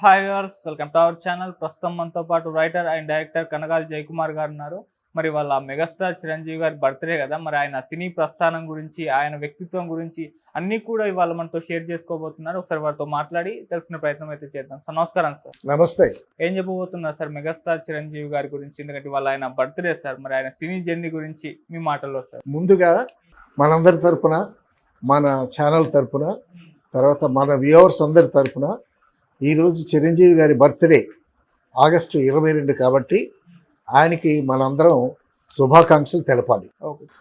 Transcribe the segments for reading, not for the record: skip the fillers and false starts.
Hi viewers, welcome to our channel. ప్రస్తుతం మనతో పాటు writer and director Kanagala Jayakumar గారు ఉన్నారు. మరి వాళ్ళ మెగాస్టార్ చిరంజీవి గారి బర్త్డే కదా, మరి ఆయన సినీ ప్రస్థానం గురించి, ఆయన వ్యక్తిత్వం గురించి అన్నీ కూడా ఇవాళ మనతో షేర్ చేసుకోబోతున్నారు. ఒకసారి వారితో మాట్లాడి తెలుసుకునే ప్రయత్నం అయితే చేద్దాం. సార్ నమస్కారం. సార్ నమస్తే. ఏం చెప్పబోతున్నారు సార్ మెగాస్టార్ చిరంజీవి గారి గురించి? ఎందుకంటే వాళ్ళ ఆయన బర్త్డే సార్, మరి ఆయన సినీ జర్నీ గురించి మీ మాటల్లో సార్. ముందుగా మనందరి తరపున, మన ఛానల్ తరపున, తర్వాత మన వ్యూవర్స్ అందరి తరపున ఈరోజు చిరంజీవి గారి బర్త్డే ఆగస్టు 22 కాబట్టి ఆయనకి మనందరం శుభాకాంక్షలు తెలపాలి.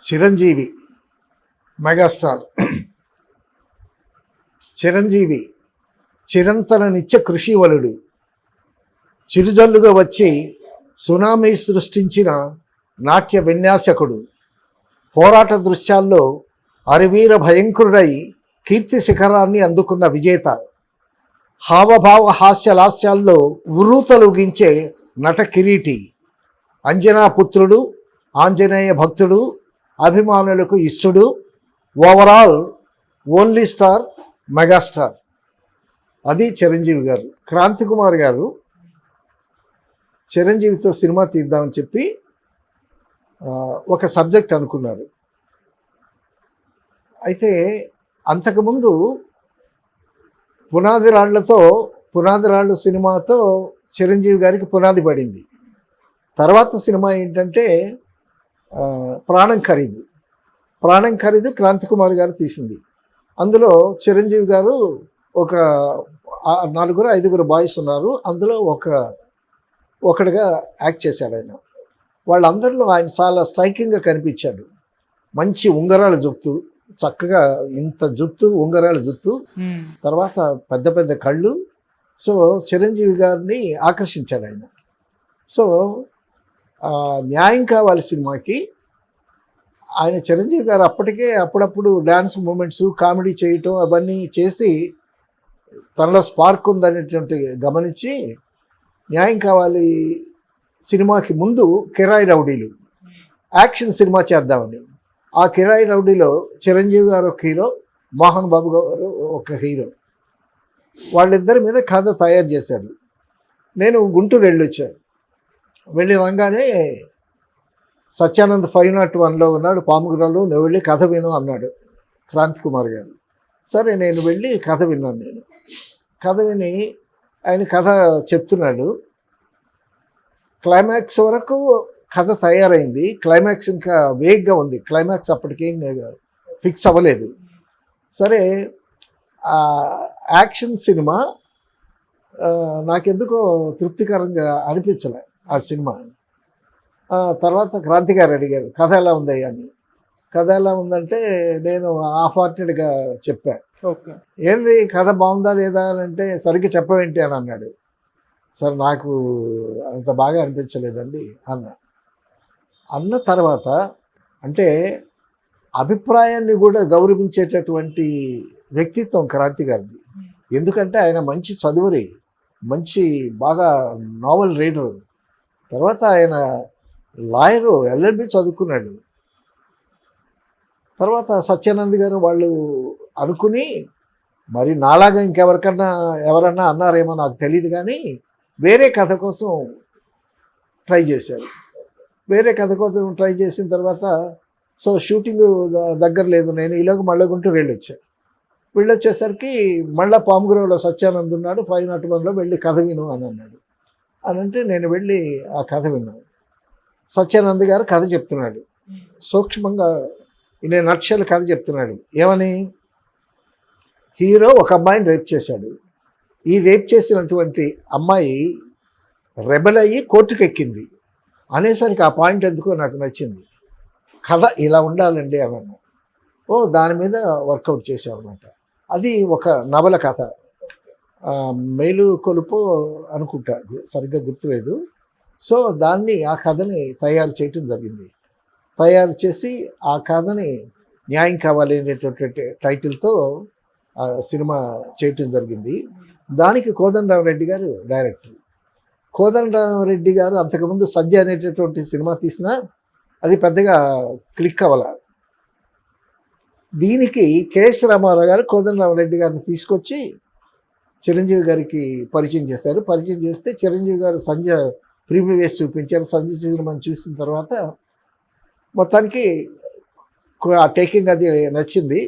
చిరంజీవి మెగాస్టార్ చిరంజీవి చిరంతన నిత్య కృషివలుడు, చిరుజల్లుగా వచ్చి సునామీ సృష్టించిన నాట్య విన్యాసకుడు, పోరాట దృశ్యాల్లో అరివీర భయంకరుడై కీర్తి శిఖరాన్ని అందుకున్న విజేత, హావభావ హాస్యలాస్యాల్లో ఉర్రూతలుగించే నట కిరీటి, అంజనా పుత్రుడు, ఆంజనేయ భక్తుడు, అభిమానులకు ఇష్టడు, ఓవరాల్ ఓన్లీ స్టార్, మెగాస్టార్. అది చిరంజీవి గారు. క్రాంతి కుమార్ గారు చిరంజీవితో సినిమా తీద్దామని చెప్పి ఒక సబ్జెక్ట్ అనుకున్నారు. అయితే అంతకుముందు పునాది రాళ్ళు సినిమాతో చిరంజీవి గారికి పునాది పడింది. తర్వాత సినిమా ఏంటంటే ప్రాణం ఖరీదు క్రాంతి కుమార్ గారు తీసింది. అందులో చిరంజీవి గారు ఒక 4-5 బాయ్స్ ఉన్నారు. అందులో ఒకటిగా యాక్ట్ చేశాడు ఆయన. వాళ్ళందరిలో ఆయన చాలా స్ట్రైకింగ్గా కనిపించాడు. మంచి ఉంగరాల జుత్తు, చక్కగా ఇంత జుత్తు, ఉంగరాల జుత్తు, తర్వాత పెద్ద పెద్ద కళ్ళు. సో చిరంజీవి గారిని ఆకర్షించాడు ఆయన. సో న్యాయం కావాలి సినిమాకి ఆయన చిరంజీవి గారు అప్పటికే అప్పుడప్పుడు డ్యాన్స్ మూమెంట్స్, కామెడీ చేయటం అవన్నీ చేసి తనలో స్పార్క్ ఉందనేటువంటి గమనించి న్యాయం కావాలి సినిమాకి ముందు కిరాయి రౌడీలు యాక్షన్ సినిమా చేద్దామని, ఆ కిరాయి రౌడీలో చిరంజీవి గారు ఒక హీరో, మోహన్ బాబు గారు ఒక హీరో, వాళ్ళిద్దరి మీద కథ తయారు చేశారు. నేను గుంటూరు వెళ్ళి రాగానే సత్యానంద్ 501లో ఉన్నాడు పాముగురాలు, నువ్వు వెళ్ళి కథ విను అన్నాడు క్రాంతి కుమార్ గారు. సరే నేను వెళ్ళి కథ విన్నాను. కథ విని ఆయన కథ చెప్తున్నాడు. క్లైమాక్స్ వరకు కథ తయారైంది. క్లైమాక్స్ ఇంకా వేగ్గా ఉంది. క్లైమాక్స్ అప్పటికేం ఫిక్స్ అవ్వలేదు. సరే యాక్షన్ సినిమా నాకెందుకో తృప్తికరంగా అనిపించలే ఆ సినిమా. తర్వాత క్రాంతి గారు అడిగారు కథ ఎలా ఉంది అని. కథ ఎలా ఉందంటే నేను హాఫ్-హార్టెడ్గా చెప్పాను. ఏంది కథ బాగుందా లేదా అని అంటే సరిగ్గా చెప్పవేంటి అని అన్నాడు. సార్ నాకు అంత బాగా అనిపించలేదండి అన్న తర్వాత, అంటే అభిప్రాయాన్ని కూడా గౌరవించేటటువంటి వ్యక్తిత్వం క్రాంతి గారిది. ఎందుకంటే ఆయన మంచి చదువురి, మంచి బాగా నావెల్ రీడరు, తర్వాత ఆయన లాయరు, LLB చదువుకున్నాడు. తర్వాత సత్యానంద్ గారు వాళ్ళు అనుకుని, మరి నాలాగా ఎవరన్నా అన్నారేమో నాకు తెలియదు కానీ వేరే కథ కోసం ట్రై చేశారు. వేరే కథ కోసం ట్రై చేసిన తర్వాత సో షూటింగ్ దగ్గర లేదు. నేను ఈలోకి మళ్ళీ గుంటూరు వెళ్ళొచ్చేసరికి మళ్ళీ పాముగురావులో సత్యానంద్ ఉన్నాడు, 501లో వెళ్ళి కథ విను అని అన్నాడు. అని అంటే నేను వెళ్ళి ఆ కథ విన్నాను. సత్యానంద్ గారు కథ చెప్తున్నాడు, సూక్ష్మంగా నేను నక్షల కథ చెప్తున్నాడు. ఏమని, హీరో ఒక అమ్మాయిని రేప్ చేశాడు. ఈ రేప్ చేసినటువంటి అమ్మాయి రెబెల్ అయ్యి కోర్టుకు ఎక్కింది అనేసరికి ఆ పాయింట్ ఎందుకో నాకు నచ్చింది. కథ ఇలా ఉండాలండి అన్న దాని మీద వర్కౌట్ చేశామన్నమాట. అది ఒక నవల కథ, మేలు కొలుపు అనుకుంటా, సరిగ్గా గుర్తులేదు. సో ఆ కథని తయారు చేయటం జరిగింది. తయారు చేసి ఆ కథని న్యాయం కావాలి అనేటటువంటి టైటిల్తో సినిమా చేయటం జరిగింది. దానికి కోదండరామరెడ్డి గారు డైరెక్టర్. కోదండరామరెడ్డి గారు అంతకుముందు సంజయ్ అనేటటువంటి సినిమా తీసినా అది పెద్దగా క్లిక్ అవ్వాల. దీనికి కేఎస్ రామారావు గారు కోదండరామరెడ్డి గారిని తీసుకొచ్చి చిరంజీవి గారికి పరిచయం చేశారు. పరిచయం చేస్తే చిరంజీవి గారు సంజ ప్రీవ్యూ వేసి చూపించారు. సంజయ్ సినిమాని చూసిన తర్వాత మొత్తానికి ఆ టేకింగ్ అది నచ్చింది.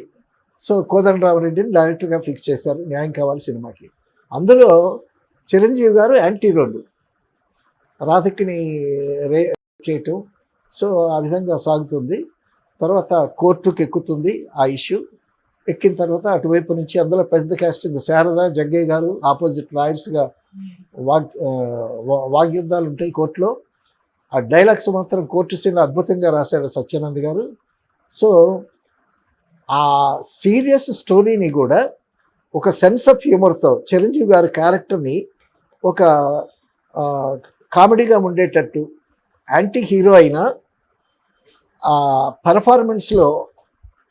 సో కోదండరామరెడ్డిని డైరెక్టర్గా ఫిక్స్ చేశారు న్యాయం కావాలి సినిమాకి. అందులో చిరంజీవి గారు యాంటీ రోడ్డు రాధికని చేయటం. సో ఆ విధంగా సాగుతుంది. తర్వాత కోర్టుకు ఎక్కుతుంది ఆ ఇష్యూ. ఎక్కిన తర్వాత అటువైపు నుంచి అందులో పెద్ద కాస్టింగ్ శారద జగ్గయ్య గారు ఆపోజిట్ లాయర్స్గా వాగ్యుద్ధాలు ఉంటాయి కోర్టులో. ఆ డైలాగ్స్ మాత్రం కోర్టు సీన్లో అద్భుతంగా రాశాడు సత్యానంద్ గారు. సో ఆ సీరియస్ స్టోరీని కూడా ఒక సెన్స్ ఆఫ్ హ్యూమర్తో చిరంజీవి గారి క్యారెక్టర్ని ఒక కామెడీగా ఉండేటట్టు యాంటీ హీరో అయినా పర్ఫార్మెన్స్లో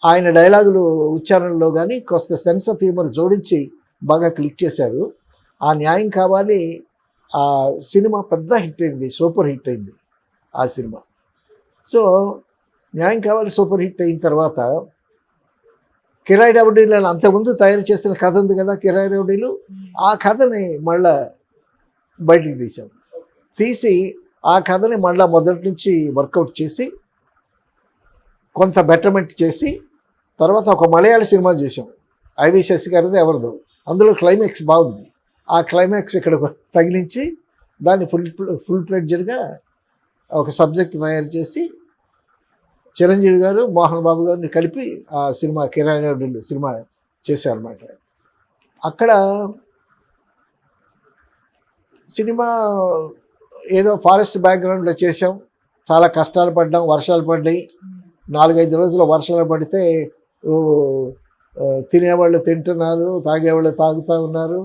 ఆయన డైలాగులు ఉచ్చారణలో కానీ కొంత సెన్స్ ఆఫ్ హ్యూమర్ జోడించి బాగా క్లిక్ చేశారు. ఆ న్యాయం కావాలి ఆ సినిమా పెద్ద హిట్ అయింది, సూపర్ హిట్ అయింది ఆ సినిమా. సో న్యాయం కావాలి సూపర్ హిట్ అయిన తర్వాత కిరాయి రౌడీలు అంతకుముందు తయారు చేసిన కథ ఉంది కదా కిరాయి రౌడీలు, ఆ కథని మళ్ళా బయటికి తీసాం. తీసి ఆ కథని మళ్ళీ మొదటి నుంచి వర్కౌట్ చేసి కొంత బెటర్మెంట్ చేసి తర్వాత ఒక మలయాళ సినిమా చూసాం ఐవి శశి గారిది ఎవరిదో. అందులో క్లైమాక్స్ బాగుంది. ఆ క్లైమాక్స్ ఇక్కడ తగిలించి దాన్ని ఫుల్ ఫ్లెడ్జెడ్గా ఒక సబ్జెక్ట్ తయారు చేసి చిరంజీవి గారు మోహన్ బాబు గారిని కలిపి ఆ సినిమా కిరాయి సినిమా చేశారన్నమాట. అక్కడ సినిమా ఏదో ఫారెస్ట్ బ్యాక్గ్రౌండ్లో చేసాం. చాలా కష్టాలు పడ్డాం, వర్షాలు పడ్డాయి. 4-5 రోజులు వర్షాలు పడితే తినేవాళ్ళు తింటున్నారు, తాగేవాళ్ళు తాగుతూ ఉన్నారు,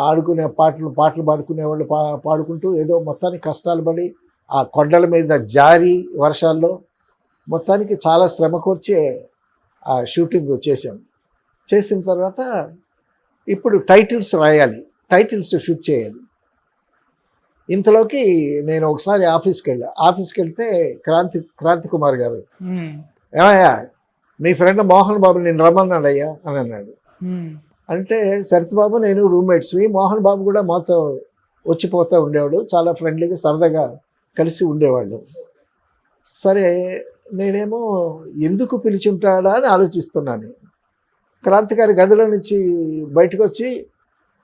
ఆడుకునే పాటలు పాడుకునేవాళ్ళు పాడుకుంటూ ఏదో మొత్తానికి కష్టాలు పడి ఆ కొండల మీద జారి వర్షాల్లో మొత్తానికి చాలా శ్రమ కూర్చి ఆ షూటింగ్ చేసాం. చేసిన తర్వాత ఇప్పుడు టైటిల్స్ రాయాలి, టైటిల్స్ షూట్ చేయాలి. ఇంతలోకి నేను ఒకసారి ఆఫీస్కి వెళ్తే క్రాంతి కుమార్ గారు ఏమయ్యా మీ ఫ్రెండ్ మోహన్ బాబు నేను రమ్మన్నాడయ్యా అని అన్నాడు. అంటే సరితబాబు నేను రూమ్మేట్స్వి, మోహన్ బాబు కూడా మాతో వచ్చిపోతూ ఉండేవాడు, చాలా ఫ్రెండ్లీగా సరదాగా కలిసి ఉండేవాళ్ళు. సరే నేనేమో ఎందుకు పిలిచుంటాడా అని ఆలోచిస్తున్నాను. క్రాంతికారి గదిలో నుంచి బయటకు వచ్చి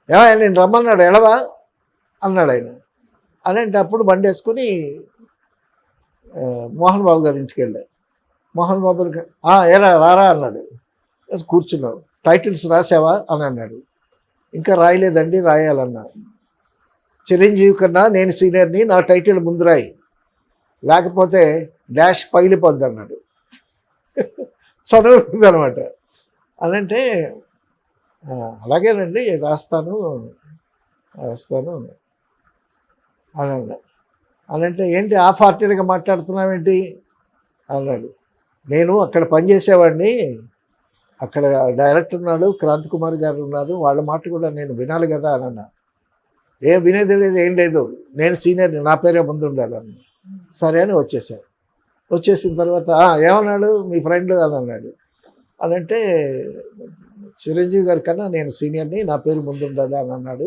ఏమయ్యా నేను రమ్మన్నాడు ఎడవా అన్నాడు ఆయన. అలాంటి అప్పుడు బండి వేసుకుని మోహన్ బాబు గారి ఇంటికి వెళ్ళాను. మోహన్ బాబు ఏరా రారా అన్నాడు. కూర్చున్నావు. టైటిల్స్ రాసావా అని అన్నాడు. ఇంకా రాయలేదండి, రాయాలన్నా. చిరంజీవి కన్నా నేను సీనియర్ని, నా టైటిల్ ముందు రాయి, లేకపోతే డాష్ పగిలిపోద్ది అన్నాడు. చదువు అనమాట. అనంటే అలాగేనండి రాస్తాను అని అన్నా. అనంటే ఏంటి హాఫ్ హార్టెడ్గా మాట్లాడుతున్నావేంటి అన్నాడు. నేను అక్కడ పనిచేసేవాడిని, అక్కడ డైరెక్టర్ ఉన్నాడు, క్రాంతి కుమార్ గారు ఉన్నారు, వాళ్ళ మాట కూడా నేను వినాలి కదా అని అన్నా. ఏం వినేది లేదు, ఏం లేదు, నేను సీనియర్ని, నా పేరే ముందు ఉండాలని. సరే అని వచ్చేసిన తర్వాత ఏమన్నాడు మీ ఫ్రెండ్ అని అన్నాడు. అనంటే చిరంజీవి గారి కన్నా నేను సీనియర్ని, నా పేరు ముందు ఉండాలి అని అన్నాడు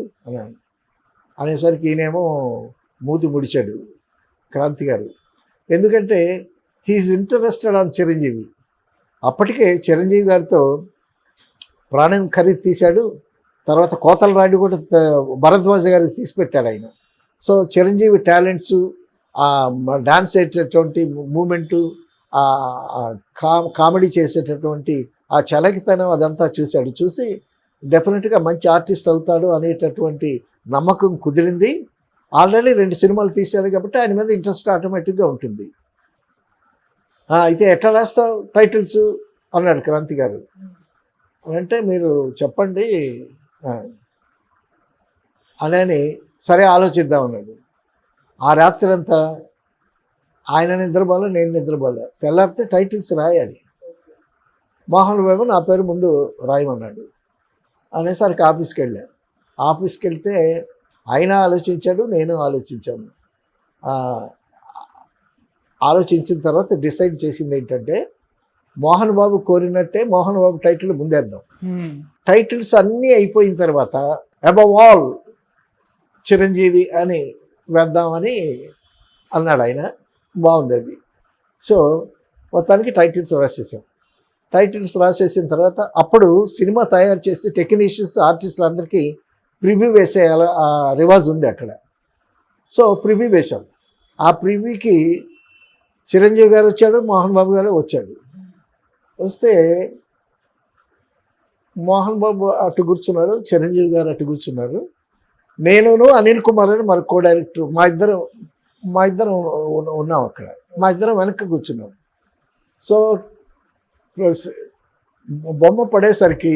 అనేసరికి ఈయనేమో మూతి ముడిచాడు క్రాంతి గారు. ఎందుకంటే హీఈస్ ఇంట్రెస్టెడ్ ఆన్ చిరంజీవి. అప్పటికే చిరంజీవి గారితో ప్రాణం ఖరీదు తీశాడు. తర్వాత కోతల రాయుడు కూడా భరద్వాజ గారికి తీసి పెట్టాడు ఆయన. సో చిరంజీవి టాలెంట్స్, డాన్స్ చేసేటటువంటి మూమెంటు, కామెడీ చేసేటటువంటి ఆ చలకితనం అదంతా చూశాడు. చూసి డెఫినెట్గా మంచి ఆర్టిస్ట్ అవుతాడు అనేటటువంటి నమ్మకం కుదిరింది. ఆల్రెడీ 2 సినిమాలు తీశాడు కాబట్టి ఆయన మీద ఇంట్రెస్ట్ ఆటోమేటిక్గా ఉంటుంది. అయితే ఎట్లా రాస్తావు టైటిల్స్ అన్నాడు క్రాంతి గారు. అంటే మీరు చెప్పండి అని సరే ఆలోచిద్దాం అన్నాడు. ఆ రాత్రి అంతా ఆయన నిద్రపోలే, నేను నిద్రపోలే. తెల్లారితే టైటిల్స్ రాయాలి, మోహన్ బాబు నా పేరు ముందు రాయమన్నాడు. అనేసరికి ఆఫీస్కి వెళ్తే ఆయన ఆలోచించాడు, నేను ఆలోచించాను. ఆలోచించిన తర్వాత డిసైడ్ చేసింది ఏంటంటే మోహన్ బాబు కోరినట్టే మోహన్ బాబు టైటిల్ ముందేద్దాం. టైటిల్స్ అన్నీ అయిపోయిన తర్వాత అబవ్ ఆల్ చిరంజీవి అని వేద్దామని అన్నాడు ఆయన. బాగుంది అది. సో మొత్తానికి టైటిల్స్ రాసేసాం. టైటిల్స్ రాసేసిన తర్వాత అప్పుడు సినిమా తయారు చేసి టెక్నీషియన్స్ ఆర్టిస్టులు అందరికీ ప్రివ్యూ వేసే రివాజ్ ఉంది అక్కడ. సో ప్రివ్యూ వేశాం. ఆ ప్రివ్యూకి చిరంజీవి గారు వచ్చాడు, మోహన్ బాబు గారు వచ్చాడు. వస్తే మోహన్ బాబు అటు కూర్చున్నారు, చిరంజీవి గారు అటు కూర్చున్నారు. నేను అనిల్ కుమార్ అని మన కో డైరెక్టర్ మా ఇద్దరం ఉన్నాం అక్కడ. మా ఇద్దరం వెనక్కి కూర్చున్నాం. సో బొమ్మ పడేసరికి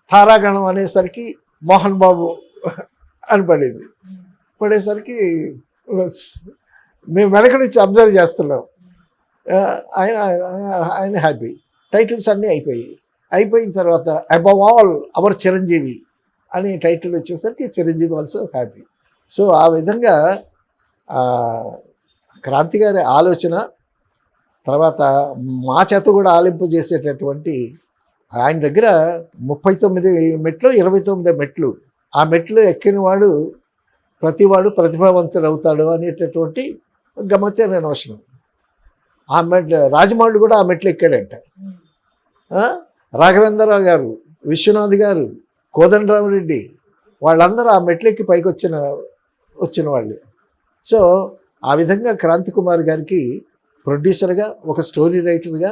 తారాగణం అనేసరికి మోహన్ బాబు అని పడింది. పడేసరికి మేము వెనక నుంచి అబ్జర్వ్ చేస్తున్నాం. ఆయన హ్యాపీ. టైటిల్స్ అన్నీ అయిపోయిన తర్వాత అబవ్ ఆల్ అవర్ చిరంజీవి అని టైటిల్ వచ్చేసరికి చిరంజీవి ఆల్సో హ్యాపీ. సో ఆ విధంగా క్రాంతి గారి ఆలోచన తర్వాత మా చేత కూడా ఆలింపు చేసేటటువంటి ఆయన దగ్గర 39 మెట్లు 29 మెట్లు. ఆ మెట్లు ఎక్కినవాడు ప్రతివాడు ప్రతిభావంతుడు అవుతాడు అనేటటువంటి గమ్మత్తైన నోషన్. ఆ రాజమౌళి కూడా ఆ మెట్లు ఎక్కాడంట. రాఘవేంద్రరావు గారు, విశ్వనాథ్ గారు, కోదండరామరెడ్డి వాళ్ళందరూ ఆ మెట్లెక్కి పైకి వచ్చిన వాళ్ళు. సో ఆ విధంగా క్రాంతి కుమార్ గారికి ప్రొడ్యూసర్గా, ఒక స్టోరీ రైటర్గా,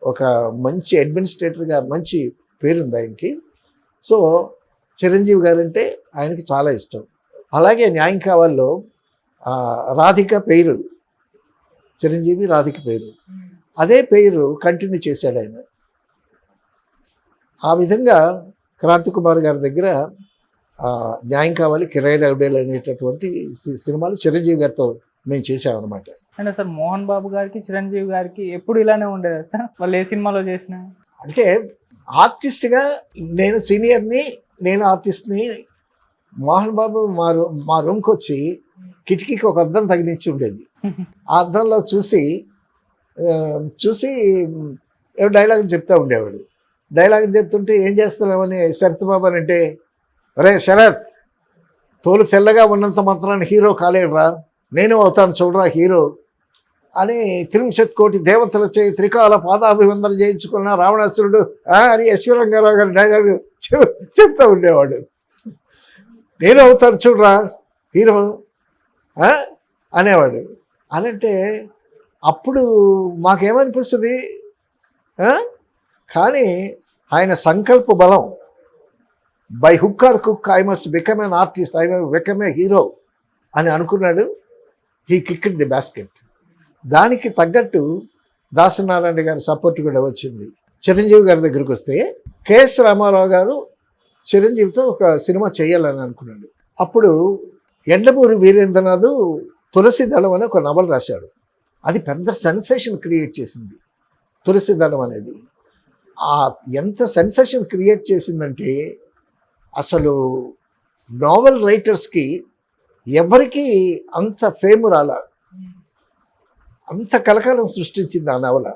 ఒక మంచి అడ్మినిస్ట్రేటర్గా మంచి పేరుంది ఆయనకి. సో చిరంజీవి గారంటే ఆయనకి చాలా ఇష్టం. అలాగే న్యాయం కావాల్లో రాధిక పేరు, చిరంజీవి రాధిక పేరు, అదే పేరు కంటిన్యూ చేశాడు ఆయన. ఆ విధంగా క్రాంతి కుమార్ గారి దగ్గర న్యాయం కావాలి, కిరాయి రౌడీలు అనేటటువంటి సినిమాలు చిరంజీవి గారితో మేము చేసామన్నమాట. అంటే సార్ మోహన్ బాబు గారికి చిరంజీవి గారికి ఎప్పుడు ఇలానే ఉండేదా సార్? వాళ్ళు ఏ సినిమాలో చేసిన అంటే ఆర్టిస్ట్గా నేను సీనియర్ని, నేను ఆర్టిస్ట్ని. మోహన్ బాబు మా రూమ్కి వచ్చి కిటికీకి ఒక అద్దం తగిలించి ఉండేది. ఆ అద్దంలో చూసి ఏదో డైలాగ్ చెప్తూ ఉండేవాడు. డైలాగ్ చెప్తుంటే ఏం చేస్తున్నామని శరత్ బాబు అని అంటే, రే శరత్, తోలు తెల్లగా ఉన్నంత మాత్రాన్ని హీరో కాలేడురా, నేను అవుతాను చూడరా హీరో అని 3 కోటి దేవతల చేయి త్రికాల పాదాభివందన చేయించుకున్న రావణాసురుడు అని ఎస్వి రంగారావు గారి డైలాగ్ చెప్తూ ఉండేవాడు. నేను అవుతాను చూడరా హీరో అనేవాడు. అనంటే అప్పుడు మాకేమనిపిస్తుంది, కానీ ఆయన సంకల్ప బలం, by hook are cook I must become an artist, I must become a hero అని అనుకున్నాడు. He kicked the basket. దానికి తగ్గట్టు దాసనారాయణ గారి సపోర్ట్ కూడా వచ్చింది. చిరంజీవి గారి దగ్గరికి వస్తే కెఎస్ రామారావు గారు చిరంజీవితో ఒక సినిమా చేయాలని అనుకున్నాడు. అప్పుడు ఎండమూరి వీరేంద్రనాథ్ తులసి దళం అని ఒక నవల రాశాడు. అది పెద్ద సెన్సేషన్ క్రియేట్ చేసింది. తులసి దళం అనేది ఎంత సెన్సేషన్ క్రియేట్ చేసిందంటే అసలు నావెల్ రైటర్స్కి ఎవరికి అంత ఫేమ్ రాలా, అంత కలకాలం సృష్టించింది ఆ నవల.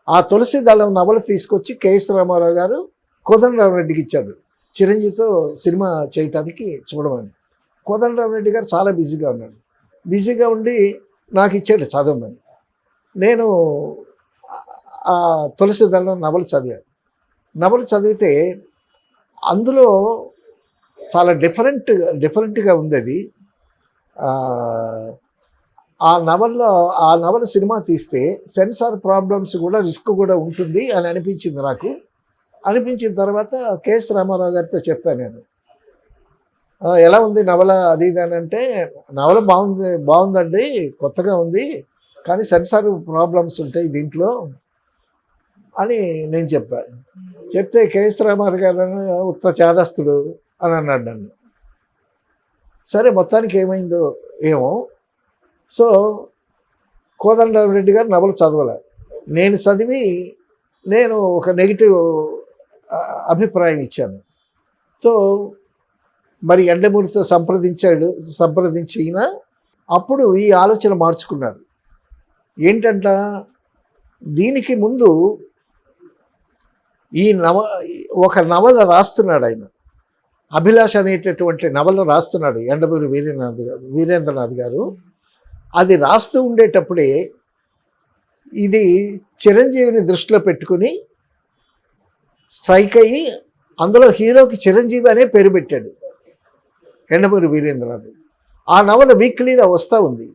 ఆ తులసి దళం నవల తీసుకొచ్చి కెఎస్ రామారావు గారు కోదండరామరెడ్డికి ఇచ్చాడు, చిరంజీవితో సినిమా చేయటానికి చూడమని. కోదండరామరెడ్డి గారు చాలా బిజీగా ఉన్నాడు. బిజీగా ఉండి నాకు ఇచ్చాడు చదవమని. నేను ఆ తులసి దళం నవల చదివాను. నవల చదివితే అందులో చాలా డిఫరెంట్గా ఉంది అది. ఆ నవల సినిమా తీస్తే సెన్సార్ ప్రాబ్లమ్స్ కూడా రిస్క్ కూడా ఉంటుంది అని అనిపించింది నాకు. అనిపించిన తర్వాత కెఎస్ రామారావు గారితో చెప్పాను నేను, ఎలా ఉంది నవల అది ఇది అని అంటే, నవల బాగుందండి, కొత్తగా ఉంది, కానీ సెన్సార్ ప్రాబ్లమ్స్ ఉంటాయి దీంట్లో అని నేను చెప్పాను. చెప్తే కెఎస్ రామారావు గారు ఉత్త చేదస్తుడు అని అన్నాడు నన్ను. సరే మొత్తానికి ఏమైందో ఏమో. సో కోదండరామరెడ్డి గారు నవల చదవలే. నేను చదివి నేను ఒక నెగిటివ్ అభిప్రాయం ఇచ్చాను. సో మరి ఎండమూరితో సంప్రదించిన అప్పుడు ఈ ఆలోచన మార్చుకున్నారు. ఏంటంట, దీనికి ముందు ఒక నవల రాస్తున్నాడు ఆయన. అభిలాష్ అనేటటువంటి నవల రాస్తున్నాడు యండమూరి వీరేంద్రనాథ్ గారు. అది రాస్తూ ఉండేటప్పుడే ఇది చిరంజీవిని దృష్టిలో పెట్టుకుని స్ట్రైక్ అయ్యి అందులో హీరోకి చిరంజీవి అనే పేరు పెట్టాడు యండమూరి వీరేంద్రనాథ్. ఆ నవల వీక్లీలో వస్తూ ఉంది.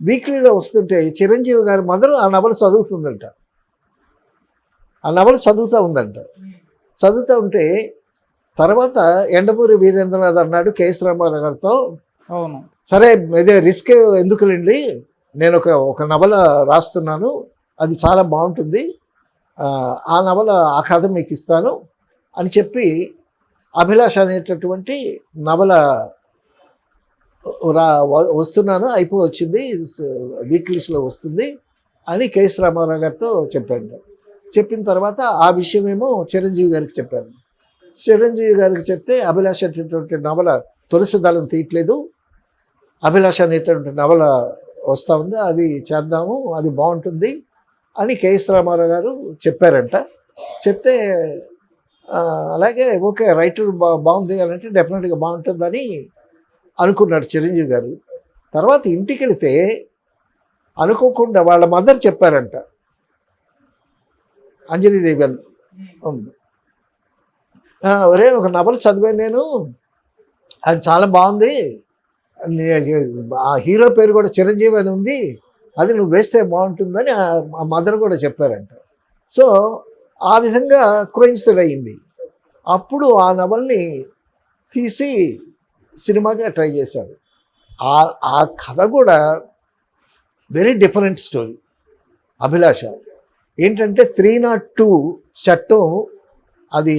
వీక్లీలో వస్తుంటే చిరంజీవి గారి మదర్ ఆ నవల చదువుతుందంట. ఆ నవల చదువుతూ ఉందంట. చదువుతూ ఉంటే తర్వాత యండమూరి వీరేంద్రనాథ్ అన్నాడు కేఎస్ రామారావు గారితో, అవును, సరే ఇదే రిస్క్ ఎందుకులేండి, నేను ఒక నవల రాస్తున్నాను, అది చాలా బాగుంటుంది, ఆ నవల ఆ కథ మీకు ఇస్తాను అని చెప్పి అభిలాష అనేటటువంటి నవల వస్తున్నాను అయిపోయి వచ్చింది, వీక్లీస్లో వస్తుంది అని కేఎస్ రామారావు గారితో చెప్పాడు. చెప్పిన తర్వాత ఆ విషయమేమో చిరంజీవి గారికి చెప్పాను. చిరంజీవి గారికి చెప్తే అభిలాష అనేటటువంటి నవల తులసి దళం తీయట్లేదు, అభిలాష అనేటటువంటి నవల వస్తూ ఉంది, అది చేద్దాము, అది బాగుంటుంది అని కేఎస్ రామారావు గారు చెప్పారంట. చెప్తే అలాగే ఓకే రైటర్ బాగుంది అని అంటే డెఫినెట్గా బాగుంటుందని అనుకున్నాడు చిరంజీవి గారు. తర్వాత ఇంటికి వెళితే అనుకోకుండా వాళ్ళ మదర్ చెప్పారంట, అంజలిదేవి గారు, ఒరే ఒక నవల చదివాను నేను, అది చాలా బాగుంది, ఆ హీరో పేరు కూడా చిరంజీవి అని ఉంది, అది నువ్వు వేస్తే బాగుంటుందని ఆ మదర్ కూడా చెప్పారంట. సో ఆ విధంగా కోయిన్సిడ్ అయ్యింది. అప్పుడు ఆ నవల్ని తీసి సినిమాగా ట్రై చేశారు. ఆ కథ కూడా వెరీ డిఫరెంట్ స్టోరీ. అభిలాష ఏంటంటే 302 చట్టం, అది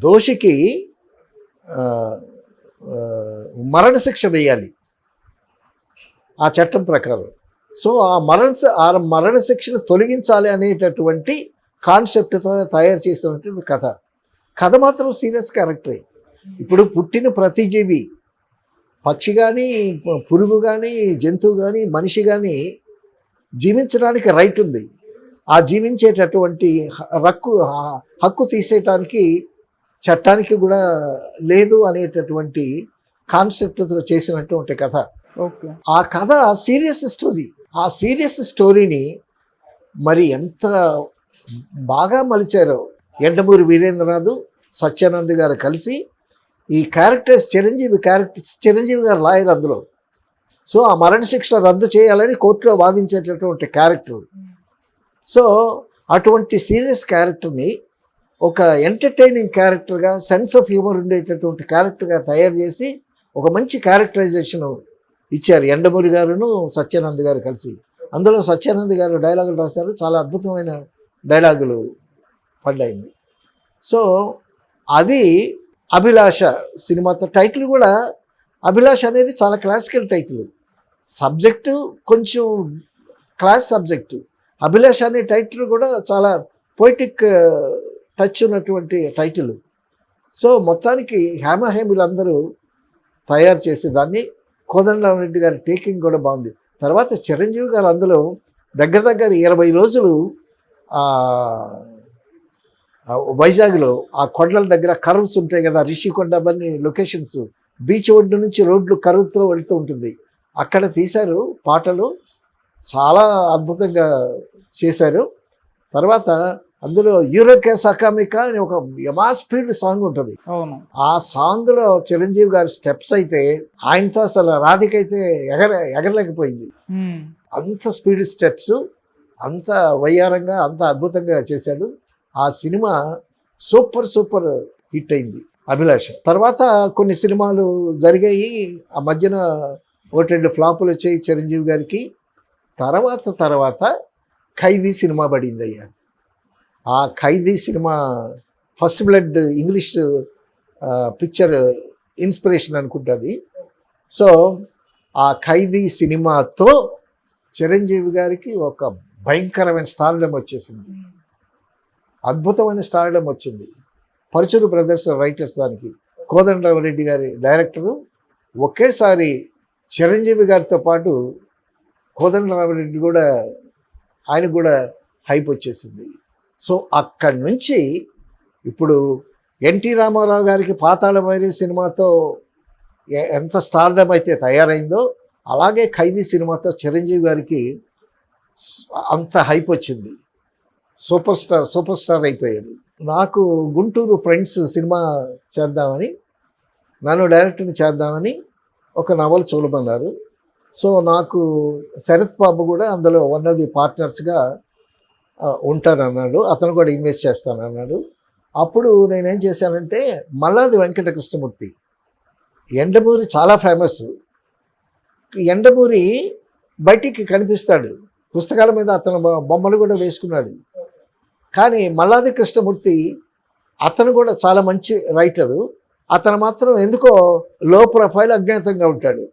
దోషికి మరణశిక్ష వేయాలి ఆ చట్టం ప్రకారం. సో ఆ మరణశిక్షను తొలగించాలి అనేటటువంటి కాన్సెప్ట్తో తయారు చేసినటువంటి కథ మాత్రం సీరియస్ క్యారెక్టరే. ఇప్పుడు పుట్టిన ప్రతి జీవి, పక్షి కానీ, పురుగు కానీ, జంతువు కానీ, మనిషి కానీ జీవించడానికి రైట్ ఉంది. ఆ జీవించేటటువంటి హక్కు తీసేయటానికి చట్టానికి కూడా లేదు అనేటటువంటి కాన్సెప్ట్తో చేసినటువంటి కథ. ఓకే, ఆ కథ సీరియస్ స్టోరీ. ఆ సీరియస్ స్టోరీని మరి ఎంత బాగా మలిచారో యండమూరి వీరేంద్రనాథ్, సత్యానంద్ గారు కలిసి. ఈ క్యారెక్టర్స్ చిరంజీవి గారు లాయర్ అందులో. సో ఆ మరణశిక్ష రద్దు చేయాలని కోర్టులో వాదించేటటువంటి క్యారెక్టర్. సో అటువంటి సీరియస్ క్యారెక్టర్ని ఒక ఎంటర్టైనింగ్ క్యారెక్టర్గా, సెన్స్ ఆఫ్ హ్యూమర్ ఉండేటటువంటి క్యారెక్టర్గా తయారు చేసి ఒక మంచి క్యారెక్టరైజేషన్ ఇచ్చారు యండమూరి గారును సత్యానంద్ గారు కలిసి. అందులో సత్యానంద్ గారు డైలాగులు రాశారు, చాలా అద్భుతమైన డైలాగులు పడ్డాయింది. సో అది అభిలాష సినిమాతో. టైటిల్ కూడా అభిలాష అనేది చాలా క్లాసికల్ టైటిల్, సబ్జెక్టు కొంచెం క్లాస్ సబ్జెక్టు. అభిలాష అనే టైటిల్ కూడా చాలా పొయిటిక్ టచ్ ఉన్నటువంటి టైటిల్. సో మొత్తానికి హేమహేమిలందరూ తయారు చేసేదాన్ని. కోదండరామరెడ్డి గారి టేకింగ్ కూడా బాగుంది. తర్వాత చిరంజీవి గారు అందులో దగ్గర 20 రోజులు వైజాగ్లో ఆ కొండల దగ్గర కర్వ్స్ ఉంటాయి కదా, రిషికొండ అవన్నీ లొకేషన్స్, బీచ్ ఒడ్డు నుంచి రోడ్లు కర్వ్తో వెళుతూ ఉంటుంది, అక్కడ తీశారు పాటలు, చాలా అద్భుతంగా చేశారు. తర్వాత అందులో యూరోకే సకామిక అని ఒక యమా స్పీడ్ సాంగ్ ఉంటుంది. ఆ సాంగ్లో చిరంజీవి గారి స్టెప్స్ అయితే ఆయనతో అసలు రాధికైతే ఎగరలేకపోయింది. అంత స్పీడ్ స్టెప్స్, అంత వయ్యారంగా, అంత అద్భుతంగా చేశాడు. ఆ సినిమా సూపర్ హిట్ అయింది అభిలాష. తర్వాత కొన్ని సినిమాలు జరిగాయి, ఆ మధ్యన 1-2 ఫ్లాపులు వచ్చాయి చిరంజీవి గారికి. తర్వాత ఖైదీ సినిమా పడింది అయ్యా. ఆ Khaidi cinema First Blood English picture inspiration అనుకుంటుంది. సో ఆ ఖైదీ సినిమాతో చిరంజీవి గారికి ఒక భయంకరమైన స్టార్డమ్ వచ్చేసింది, అద్భుతమైన స్టార్డమ్ వచ్చింది. పరుచూరు బ్రదర్స్ రైటర్స్, దానికి కోదండరామరెడ్డి గారి డైరెక్టరు. ఒకేసారి చిరంజీవి గారితో పాటు కోదండరామరెడ్డి కూడా, ఆయనకు కూడా హైప్ వచ్చేసింది. సో అక్కడి నుంచి ఇప్పుడు ఎన్టీ రామారావు గారికి పాతాళ భైరవి సినిమాతో ఎంత స్టార్డమ్ అయితే తయారైందో అలాగే ఖైదీ సినిమాతో చిరంజీవి గారికి అంత హైప్ వచ్చింది. సూపర్ స్టార్ అయిపోయాడు. నాకు గుంటూరు ఫ్రెండ్స్ సినిమా చేద్దామని, నన్ను డైరెక్టర్ని చేద్దామని ఒక నవల చూడమన్నారు. సో నాకు శరత్ బాబు కూడా అందులో వన్ ఆఫ్ ది పార్ట్నర్స్గా ఉంటానన్నాడు. అతను కూడా ఇన్వెస్ట్ చేస్తానన్నాడు. అప్పుడు నేనేం చేశానంటే మల్లాది వెంకట కృష్ణమూర్తి, యండమూరి చాలా ఫేమస్. యండమూరి బయటికి కనిపిస్తాడు, పుస్తకాల మీద అతను బొమ్మలు కూడా వేసుకున్నాడు. కానీ మల్లాది కృష్ణమూర్తి అతను కూడా చాలా మంచి రైటరు. అతను మాత్రం ఎందుకో లో ప్రొఫైల్, అజ్ఞాతంగా ఉంటాడు,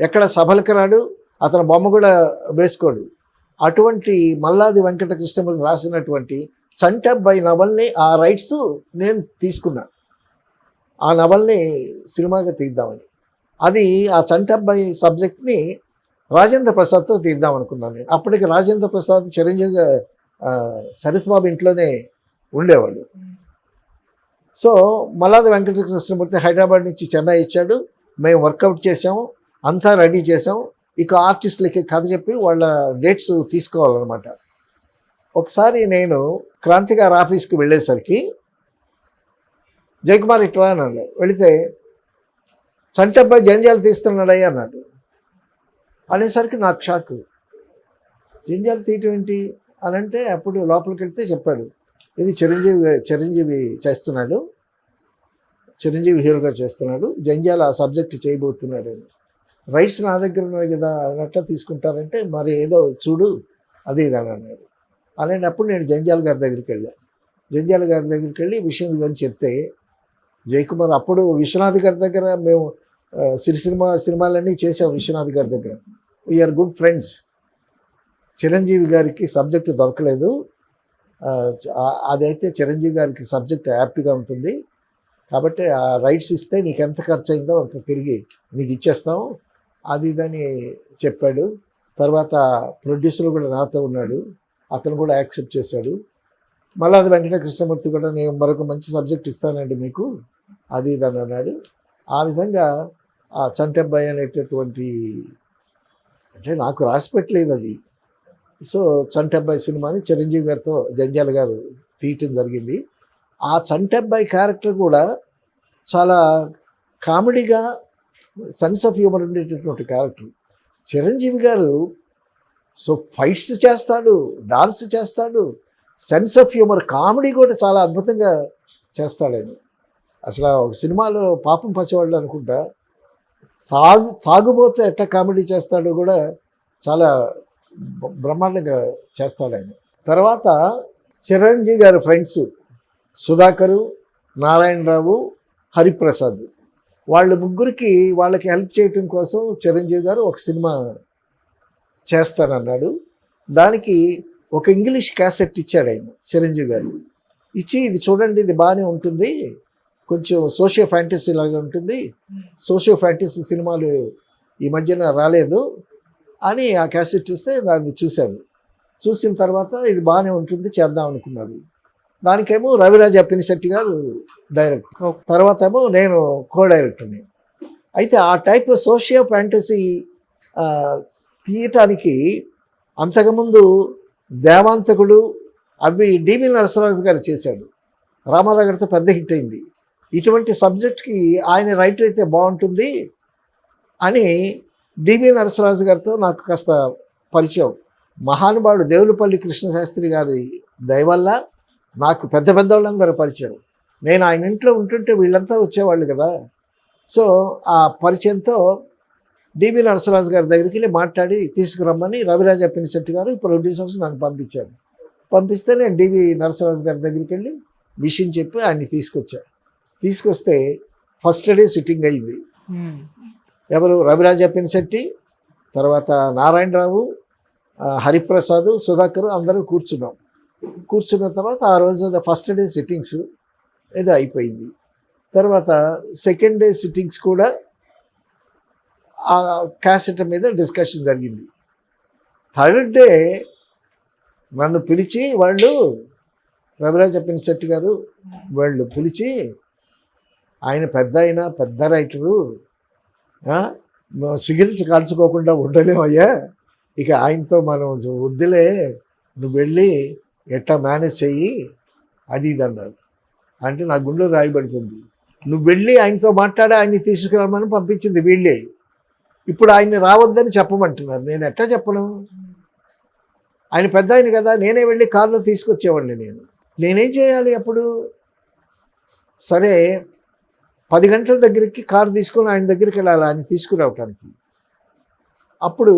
ఎక్కడ సభలకు రాడు, అతను బొమ్మ కూడా వేసుకోడు. అటువంటి మల్లాది వెంకట కృష్ణమూర్తి రాసినటువంటి చంటబ్బాయి నవల్ని ఆ రైట్స్ నేను తీసుకున్నా. ఆ నవల్ని సినిమాగా తీద్దామని. అది ఆ చంటబ్బాయి సబ్జెక్ట్ని రాజేంద్ర ప్రసాద్తో తీద్దాం అనుకున్నాను నేను. అప్పటికి రాజేంద్ర ప్రసాద్ చిరంజీవిగా శరత్ బాబు ఇంట్లోనే ఉండేవాడు. సో మల్లాది వెంకట కృష్ణమూర్తి హైదరాబాద్ నుంచి చెన్నై ఇచ్చాడు. మేము వర్కౌట్ చేసాము, అంతా రెడీ చేసాము. ఇక ఆర్టిస్టులకి కథ చెప్పి వాళ్ళ డేట్స్ తీసుకోవాలన్నమాట. ఒకసారి నేను క్రాంతి గారి ఆఫీస్కి వెళ్ళేసరికి జయకుమార్ ఇట్లా అన్నాడు. వెళితే చంటబ్బాయి జంజాలు తీస్తున్నాడయ్యా అన్నాడు. అనేసరికి నాకు షాక్. జంజాలు తీయటం ఏంటి అని అంటే అప్పుడు లోపలికి వెళ్తే చెప్పాడు, ఇది చిరంజీవి చేస్తున్నాడు, చిరంజీవి హీరోగా చేస్తున్నాడు, జంజాల ఆ సబ్జెక్ట్ చేయబోతున్నాడు. రైట్స్ నా దగ్గర ఉన్నాయి కదా, అన్నట్టు తీసుకుంటారంటే మరి ఏదో చూడు అది ఇది అని అన్నాడు. అలాంటప్పుడు నేను జంజాల గారి దగ్గరికి వెళ్ళాను. జంజాల గారి దగ్గరికి వెళ్ళి విషయం ఇదని చెప్తే జయకుమార్, అప్పుడు విశ్వనాథ్ గారి దగ్గర మేము సినిమాలన్నీ చేసాం. విశ్వనాథ్ గారి దగ్గర వీఆర్ గుడ్ ఫ్రెండ్స్. చిరంజీవి గారికి సబ్జెక్టు దొరకలేదు, అదైతే చిరంజీవి గారికి సబ్జెక్ట్ యాప్ట్గా ఉంటుంది కాబట్టి ఆ రైట్స్ ఇస్తే నీకు ఎంత ఖర్చు అయిందో అంత తిరిగి నీకు ఇచ్చేస్తాం అది ఇదని చెప్పాడు. తర్వాత ప్రొడ్యూసర్ కూడా నాతో ఉన్నాడు, అతను కూడా యాక్సెప్ట్ చేశాడు. మళ్ళీ అది వెంకట కృష్ణమూర్తి కూడా నేను మరొక మంచి సబ్జెక్ట్ ఇస్తానండి మీకు అది ఇదని అన్నాడు. ఆ విధంగా ఆ చంటబ్బాయి అనేటటువంటి, అంటే నాకు రాసి పెట్టలేదు అది. సో చంటబ్బాయి సినిమాని చిరంజీవి గారితో జంజాల గారు తీయటం జరిగింది. ఆ చంటబ్బాయి క్యారెక్టర్ కూడా చాలా కామెడీగా సెన్స్ ఆఫ్ హ్యూమర్ ఉండేటటువంటి క్యారెక్టర్. చిరంజీవి గారు సో ఫైట్స్ చేస్తాడు, డాన్స్ చేస్తాడు, సెన్స్ ఆఫ్ హ్యూమర్, కామెడీ కూడా చాలా అద్భుతంగా చేస్తాడు ఆయన. అసలు ఒక సినిమాలో పాపం పసివాళ్ళు అనుకుంటా తాగుబోతే ఎట్లా కామెడీ చేస్తాడో కూడా చాలా బ్రహ్మాండంగా చేస్తాడు ఆయన. తర్వాత చిరంజీవి గారి ఫ్రెండ్స్ సుధాకరు, నారాయణరావు, హరిప్రసాద్, వాళ్ళ ముగ్గురికి వాళ్ళకి హెల్ప్ చేయటం కోసం చిరంజీవి గారు ఒక సినిమా చేస్తానన్నాడు. దానికి ఒక ఇంగ్లీష్ క్యాసెట్ ఇచ్చాడు ఆయన చిరంజీవి గారు. ఇచ్చి ఇది చూడండి, ఇది బాగానే ఉంటుంది, కొంచెం సోషియో ఫ్యాంటసీ లాగా ఉంటుంది, సోషియో ఫ్యాంటసీ సినిమాలు ఈ మధ్యన రాలేదు అని ఆ క్యాసెట్ ఇస్తే దాన్ని చూశాను. చూసిన తర్వాత ఇది బాగానే ఉంటుంది చేద్దాం అనుకున్నారు. దానికేమో రవిరాజ పినిశెట్టి గారు డైరెక్టర్, తర్వాత ఏమో నేను కో డైరెక్టర్ని. అయితే ఆ టైప్ సోషియో ఫ్యాంటసీ తీయటానికి అంతకుముందు దేవాంతకుడు అవి డివి నరసరాజు గారు చేశాడు. రామారావు గారితో పెద్ద హిట్ అయింది. ఇటువంటి సబ్జెక్ట్కి ఆయన రైటర్ అయితే బాగుంటుంది అని డివి నరసరాజు గారితో నాకు కాస్త పరిచయం. మహానుభావుడు దేవులపల్లి కృష్ణశాస్త్రి గారి దయవల్ల నాకు పెద్ద వాళ్ళందరూ పరిచయం. నేను ఆయన ఇంట్లో ఉంటుంటే వీళ్ళంతా వచ్చేవాళ్ళు కదా. సో ఆ పరిచయంతో డివి నరసరాజు గారి దగ్గరికి వెళ్ళి మాట్లాడి తీసుకురమ్మని రవిరాజ పినిశెట్టి గారు ప్రొడ్యూసర్స్ నన్ను పంపించారు. పంపిస్తే నేను డివి నరసరాజు గారి దగ్గరికి వెళ్ళి విషయం చెప్పి ఆయన్ని తీసుకొస్తే ఫస్ట్ డే సిట్టింగ్ అయింది. ఎవరు రవిరాజ పినిశెట్టి, తర్వాత నారాయణరావు, హరిప్రసాద్, సుధాకర్ అందరూ కూర్చున్న తర్వాత ఆ రోజు ఫస్ట్ డే సిట్టింగ్స్ ఏదో అయిపోయింది. తర్వాత సెకండ్ డే సిట్టింగ్స్ కూడా ఆ క్యాసెట్ మీద డిస్కషన్ జరిగింది. థర్డ్ డే నన్ను పిలిచి వాళ్ళు రవిరాజ పినిశెట్టి గారు వాళ్ళు పిలిచి, ఆయన పెద్ద రైటరు, సిగరెట్ కాల్చుకోకుండా ఉండలేమయ్యా, ఇక ఆయనతో మనం వద్దులే, నువ్వు వెళ్ళి ఎట్టా మేనేజ్ చెయ్యి అది ఇది అన్నారు. అంటే నా గుండెలో రాయబడిపోయింది. నువ్వు వెళ్ళి ఆయనతో మాట్లాడి ఆయన్ని తీసుకురామని పంపించింది వీళ్ళే. ఇప్పుడు ఆయన్ని రావద్దని చెప్పమంటున్నారు. నేను ఎట్టా చెప్పను? ఆయన పెద్ద ఆయన కదా, నేనే వెళ్ళి కారులో తీసుకొచ్చేవాడిని. నేనేం చేయాలి అప్పుడు? సరే 10 గంటల దగ్గరికి కారు తీసుకొని ఆయన దగ్గరికి వెళ్ళాలి ఆయన తీసుకురావటానికి. అప్పుడు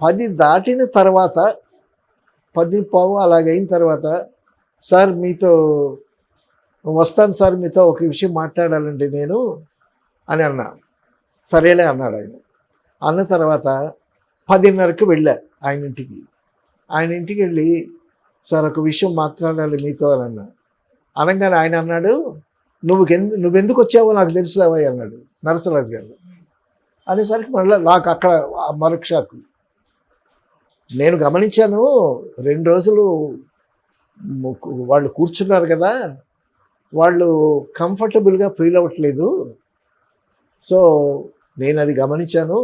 10 దాటిన తర్వాత 10:15 అలాగైన తర్వాత, సార్ మీతో వస్తాను సార్, మీతో ఒక విషయం మాట్లాడాలండి నేను అని అన్నా. సరేలే అన్నాడు ఆయన. అన్న తర్వాత 10:30కి వెళ్ళా ఆయన ఇంటికి. ఆయన ఇంటికి వెళ్ళి, సార్ ఒక విషయం మాట్లాడాలి మీతో అని అన్నా. అనగానే ఆయన అన్నాడు, నువ్వెందుకు వచ్చావో నాకు తెలుసులేవా అన్నాడు నరసరాజు గారు. అనేసరికి మళ్ళీ నాకు అక్కడ మరొక షాక్. నేను గమనించాను, 2 రోజులు వాళ్ళు కూర్చున్నారు కదా, వాళ్ళు కంఫర్టబుల్గా ఫీల్ అవ్వట్లేదు. సో నేను అది గమనించాను.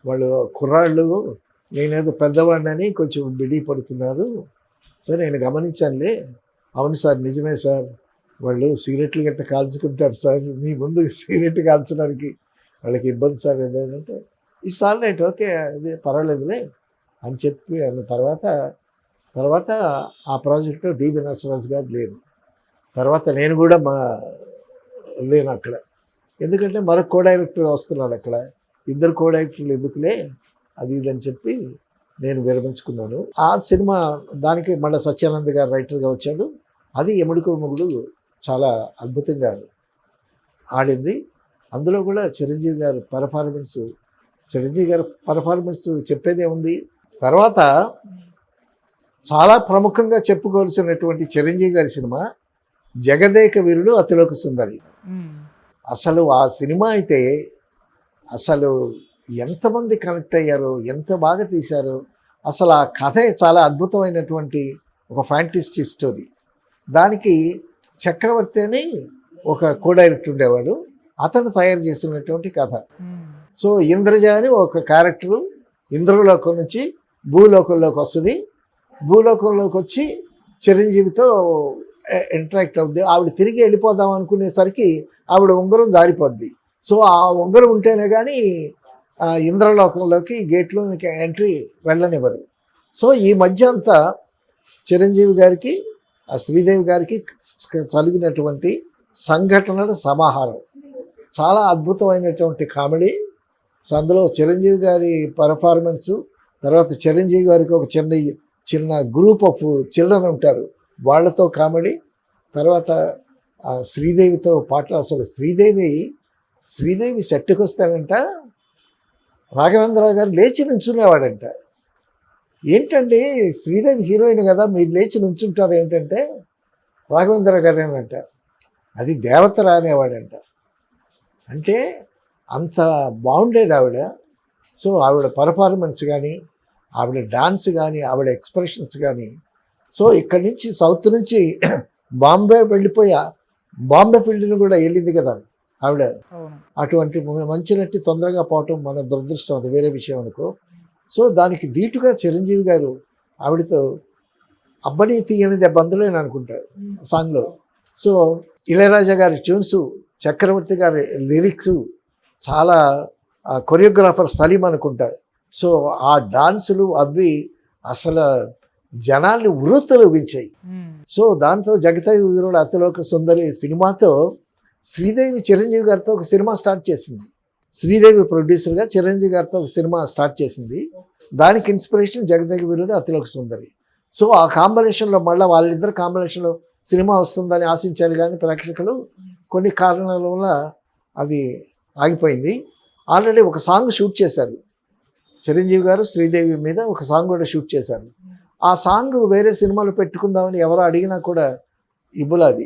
వాళ్ళు కుర్రాళ్ళు, నేనేదో పెద్దవాడినని కొంచెం బిడి పడుతున్నారు. సరే నేను గమనించానులే. అవును సార్, నిజమే సార్, వాళ్ళు సిగరెట్లు గట్ట కాల్చుకుంటారు సార్, మీ ముందు సిగరెట్ కాల్చడానికి వాళ్ళకి ఇబ్బంది సార్ ఏదంటే, ఇట్స్ ఆల్ రైట్, ఓకే, అదే పర్వాలేదులే అని చెప్పి అన్న తర్వాత ఆ ప్రాజెక్టులో డివి నరసరాజు గారు లేరు. తర్వాత నేను కూడా లేను అక్కడ. ఎందుకంటే మరొక కో డైరెక్టర్ వస్తున్నాడు అక్కడ. 2 కో డైరెక్టర్లు ఎందుకులే అది ఇదని చెప్పి నేను విరమించుకున్నాను. ఆ సినిమా దానికి మళ్ళీ సత్యానంద్ గారు రైటర్గా వచ్చాడు. అది ఎముడికి మొగుడు చాలా అద్భుతంగా ఆడింది. అందులో కూడా చిరంజీవి గారు పర్ఫార్మెన్స్ చెప్పేదే ఉంది. తర్వాత చాలా ప్రముఖంగా చెప్పుకోవాల్సినటువంటి చిరంజీవి గారి సినిమా జగదేక వీరుడు అతిలోక సుందరి. అసలు ఆ సినిమా అయితే అసలు ఎంతమంది కనెక్ట్ అయ్యారో, ఎంత బాగా తీశారో. అసలు ఆ కథే చాలా అద్భుతమైనటువంటి ఒక ఫ్యాంటసీ స్టోరీ. దానికి చక్రవర్తి అని ఒక కో డైరెక్టర్ ఉండేవాడు, అతను తయారు చేసినటువంటి కథ. సో ఇంద్రజ అని ఒక క్యారెక్టరు ఇంద్రలోకం నుంచి భూలోకంలోకి వస్తుంది. భూలోకంలోకి వచ్చి చిరంజీవితో ఇంటరాక్ట్ అవుద్ది. ఆవిడ తిరిగి వెళ్ళిపోదాం అనుకునేసరికి ఆవిడ ఉంగరం జారిపోద్ది. సో ఆ ఉంగరం ఉంటేనే కానీ ఇంద్రలోకంలోకి గేట్లో ఎంట్రీ వెళ్ళనివ్వరు. సో ఈ మధ్య అంతా చిరంజీవి గారికి శ్రీదేవి గారికి కలిగినటువంటి సంఘటనల సమాహారం. చాలా అద్భుతమైనటువంటి కామెడీ. అందులో చిరంజీవి గారి పర్ఫార్మెన్సు, తర్వాత చిరంజీవి గారికి ఒక చిన్న గ్రూప్ ఆఫ్ చిల్డ్రన్ ఉంటారు, వాళ్ళతో కామెడీ. తర్వాత శ్రీదేవితో పాటలు. అసలు శ్రీదేవి సెట్కి వస్తాడంట, రాఘవేంద్రరావు గారు లేచి నుంచునేవాడంట. ఏంటండి శ్రీదేవి హీరోయిన్ కదా, మీరు లేచి నుంచుంటారు ఏమిటంటే, రాఘవేంద్రరావు గారు ఏమంట, అది దేవతరా అనేవాడంట. అంటే అంత బాగుండేది ఆవిడ. సో ఆవిడ పర్ఫార్మెన్స్ కానీ, ఆవిడ డాన్స్ కానీ, ఆవిడ ఎక్స్ప్రెషన్స్ కానీ. సో ఇక్కడి నుంచి సౌత్ నుంచి బాంబే వెళ్ళిపోయా, బాంబే ఫీల్డ్ని కూడా వెళ్ళింది కదా ఆవిడ. అటువంటి మంచి నటి తొందరగా పోవటం మన దురదృష్టం, అది వేరే విషయం అనుకో. సో దానికి ధీటుగా చిరంజీవి గారు ఆవిడతో అబ్బని తీయని దెబ్బ అందులోనే అనుకుంటా సాంగ్లో. సో ఇళయరాజా గారి ట్యూన్స్, చక్రవర్తి గారి లిరిక్స్, చాలా కొరియోగ్రాఫర్ సలీం అనుకుంటా. సో ఆ డాన్సులు అవి అసలు జనాల్ని వృత్తులుగించాయి. సో దాంతో జగదేక వీరుడు అతిలోక సుందరి సినిమాతో శ్రీదేవి చిరంజీవి గారితో ఒక సినిమా స్టార్ట్ చేసింది. శ్రీదేవి ప్రొడ్యూసర్గా చిరంజీవి గారితో ఒక సినిమా స్టార్ట్ చేసింది. దానికి ఇన్స్పిరేషన్ జగదేక వీరుడు అతిలోక సుందరి. సో ఆ కాంబినేషన్లో మళ్ళీ వాళ్ళిద్దరు కాంబినేషన్లో సినిమా వస్తుందని ఆశించారు, కానీ ప్రేక్షకులు కొన్ని కారణాల వల్ల అది ఆగిపోయింది. ఆల్రెడీ ఒక సాంగ్ షూట్ చేశారు చిరంజీవి గారు, శ్రీదేవి మీద ఒక సాంగ్ కూడా షూట్ చేశారు. ఆ సాంగ్ వేరే సినిమాలు పెట్టుకుందామని ఎవరు అడిగినా కూడా ఇవ్వలేదు.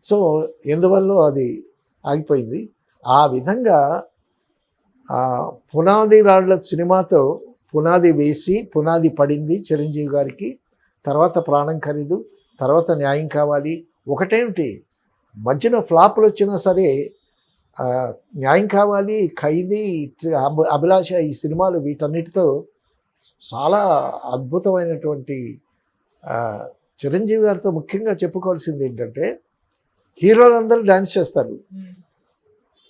సో ఎందువల్ల అది ఆగిపోయింది. ఆ విధంగా పునాది రాళ్ల సినిమాతో పునాది వేసి పునాది పడింది చిరంజీవి గారికి. తర్వాత ప్రాణం ఖరీదు, తర్వాత న్యాయం కావాలి. ఒకటేమిటి, మధ్యన ఫ్లాపులు వచ్చినా సరే న్యాయం కావాలి, ఖైదీ, అభిలాష, ఈ సినిమాలు వీటన్నిటితో చాలా అద్భుతమైనటువంటి చిరంజీవి గారితో ముఖ్యంగా చెప్పుకోవాల్సింది ఏంటంటే, హీరోలందరూ డ్యాన్స్ చేస్తారు.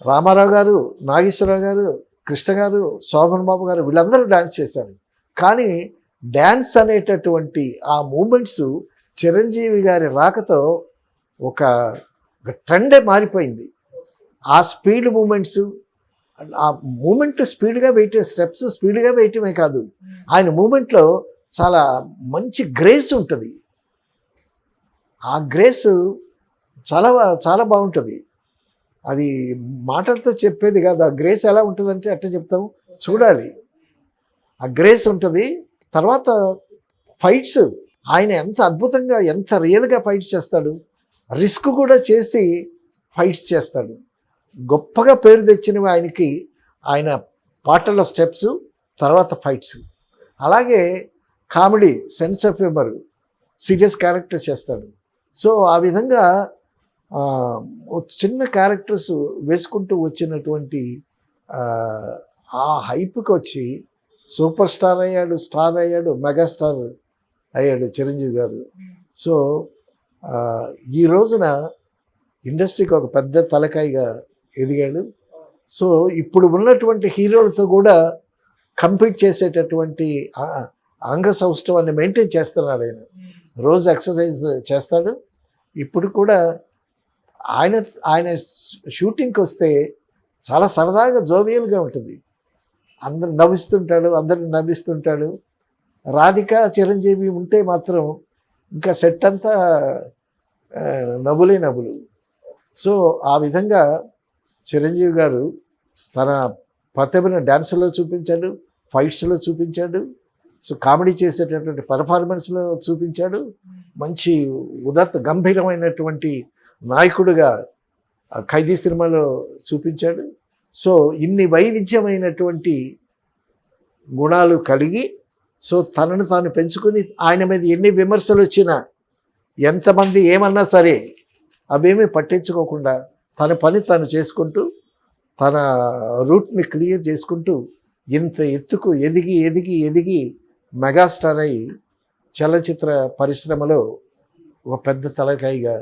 రామారావు గారు, నాగేశ్వరరావు గారు, కృష్ణ గారు, శోభన్ బాబు గారు, వీళ్ళందరూ డ్యాన్స్ చేశారు. కానీ డ్యాన్స్ అనేటటువంటి ఆ మూమెంట్స్ చిరంజీవి గారి రాకతో ఒక ట్రెండే మారిపోయింది. ఆ స్పీడ్ మూమెంట్స్, ఆ మూమెంట్ స్పీడ్గా వేయటం, స్టెప్స్ స్పీడ్గా వేయటమే కాదు, ఆయన మూమెంట్లో చాలా మంచి గ్రేస్ ఉంటుంది. ఆ గ్రేస్ చాలా చాలా బాగుంటుంది. అది మాటలతో చెప్పేది కాదు. ఆ గ్రేస్ ఎలా ఉంటుందంటే అట్లా చెప్తాము, చూడాలి. ఆ గ్రేస్ ఉంటుంది. తర్వాత ఫైట్స్, ఆయన ఎంత అద్భుతంగా, ఎంత రియల్గా ఫైట్స్ చేస్తాడు. రిస్క్ కూడా చేసి ఫైట్స్ చేస్తాడు. గొప్పగా పేరు తెచ్చినవి ఆయనకి ఆయన పాటల స్టెప్స్, తర్వాత ఫైట్స్. అలాగే comedy, sense of humour, serious characters చేస్తాడు. సో ఆ విధంగా చిన్న క్యారెక్టర్స్ వేసుకుంటూ వచ్చినటువంటి ఆ హైప్కి వచ్చి సూపర్ స్టార్ అయ్యాడు, స్టార్ అయ్యాడు, మెగాస్టార్ అయ్యాడు చిరంజీవి గారు. సో ఈ రోజున ఇండస్ట్రీకి ఒక పెద్ద తలకాయిగా ఎదిగాడు. సో ఇప్పుడు ఉన్నటువంటి హీరోలతో కూడా కంపీట్ చేసేటటువంటి అంగ సౌష్ఠవాన్ని మెయింటైన్ చేస్తున్నాడు ఆయన. రోజు ఎక్సర్సైజ్ చేస్తాడు. ఇప్పుడు కూడా ఆయన షూటింగ్కి వస్తే చాలా సరదాగా జోవియల్గా ఉంటుంది. అందరు నవ్విస్తుంటాడు, అందరిని నవ్విస్తుంటాడు. రాధిక, చిరంజీవి ఉంటే మాత్రం ఇంకా సెట్ అంతా నవ్వులే నవ్వులు. సో ఆ విధంగా చిరంజీవి గారు తన ప్రతిభను డ్యాన్స్లో చూపించాడు, ఫైట్స్లో చూపించాడు, సో కామెడీ చేసేటటువంటి పెర్ఫార్మెన్స్లో చూపించాడు. మంచి ఉదాత్త గంభీరమైనటువంటి నాయకుడిగా ఖైదీ సినిమాలో చూపించాడు. సో ఇన్ని వైవిధ్యమైనటువంటి గుణాలు కలిగి, సో తనను తాను పెంచుకుని, ఆయన మీద ఎన్ని విమర్శలు వచ్చినా, ఎంతమంది ఏమన్నా సరే అవేమీ పట్టించుకోకుండా తన పని తాను చేసుకుంటూ, తన రూట్ని క్లియర్ చేసుకుంటూ ఇంత ఎత్తుకు ఎదిగి ఎదిగి ఎదిగి మెగాస్టార్ అయి చలచిత్ర పరిశ్రమలో ఒక పెద్ద తలకాయిగా